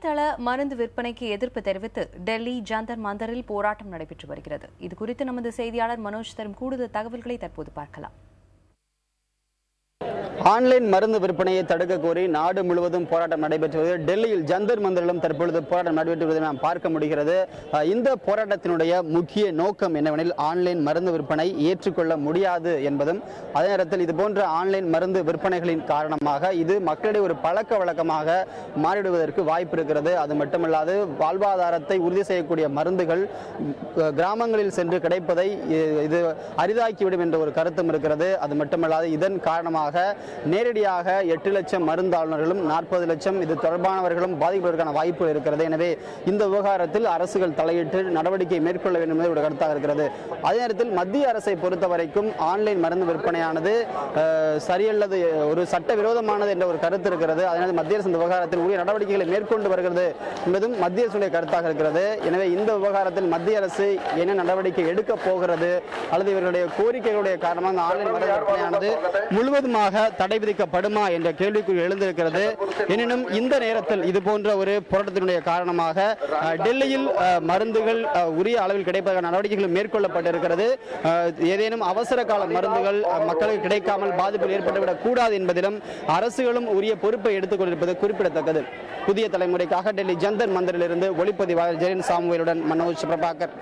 இணையதள மருந்து விற்பனைக்கு எதிர்ப்பு தெரிவித்து டெல்லி ஜந்தர் மந்தரில் போராட்டம் நடைபெற்று வருகிறது. இதுகுறித்து நமது செய்தியாளர் மனோஜ் தரும் கூடுதல் தகவல்களை தற்போது பார்க்கலாம். ஆன்லைன் மருந்து விற்பனையை தடுக்க கோரி நாடு முழுவதும் போராட்டம் நடைபெற்று வருகிறது. டெல்லியில் ஜந்தர் மந்தரிலும் தற்பொழுது போராட்டம் நடைபெற்று வருவதை நாம் பார்க்க முடிகிறது. இந்த போராட்டத்தினுடைய முக்கிய நோக்கம் என்னவெனில் ஆன்லைன் மருந்து விற்பனை ஏற்றுக்கொள்ள முடியாது என்பதும், அதே நேரத்தில் இதுபோன்ற ஆன்லைன் மருந்து விற்பனைகளின் காரணமாக இது மக்களிடையே ஒரு பழக்க வழக்கமாக மாறிவிடுவதற்கு வாய்ப்பு இருக்கிறது. அது மட்டுமல்லாது வாழ்வாதாரத்தை உறுதி செய்யக்கூடிய மருந்துகள் கிராமங்களில் சென்று கிடைப்பதை இது அரிதாக்கிவிடும் என்ற ஒரு கருத்தும் இருக்கிறது. அது மட்டுமல்லாது இதன் காரணமாக நேரடியாக 8 லட்சம் மருந்தாளுநர்களும் 40 லட்சம் இது தொடர்பானவர்களும் பாதிப்பதற்கான வாய்ப்பு இருக்கிறது. எனவே இந்த விவகாரத்தில் அரசுகள் தலையிட்டு நடவடிக்கை மேற்கொள்ள வேண்டும் என்பது ஒரு கருத்தாக இருக்கிறது. அதே நேரத்தில் மத்திய அரசை பொறுத்த வரைக்கும் ஆன்லைன் மருந்து விற்பனையானது சரியல்லது, ஒரு சட்டவிரோதமானது என்ற ஒரு கருத்து இருக்கிறது. அதனால் மத்திய அரசு இந்த விவகாரத்தில் உரிய நடவடிக்கைகளை மேற்கொண்டு வருகிறது என்பதும் மத்திய அரசுடைய கருத்தாக இருக்கிறது. எனவே இந்த விவகாரத்தில் மத்திய அரசு என்ன நடவடிக்கை எடுக்க போகிறது அல்லது இவர்களுடைய கோரிக்கைகளுடைய காரணமாக ஆன்லைன் மருந்து விற்பனையானது முழுவதுமாக தடை விதிக்கப்படுமா என்ற கேள்விக்குறி எழுந்திருக்கிறது. எனினும் இந்த நேரத்தில் இது போன்ற ஒரு போராட்டத்தினுடைய காரணமாக டெல்லியில் மருந்துகள் உரிய அளவில் கிடைப்பதற்கான நடவடிக்கைகள் மேற்கொள்ளப்பட்டிருக்கிறது. ஏதேனும் அவசர கால மருந்துகள் மக்களுக்கு கிடைக்காமல் பாதிப்பு ஏற்பட்டுவிடக் கூடாது என்பதிலும் அரசுகளும் உரிய பொறுப்பை எடுத்துக் கொண்டிருப்பது குறிப்பிடத்தக்கது. புதிய தலைமுறைக்காக டெல்லி ஜந்தர் மந்தரிலிருந்து ஒளிப்பதிவாளர் ஜெரின் சாமுவேலுடன் மனோஜ் பிரபாகர்.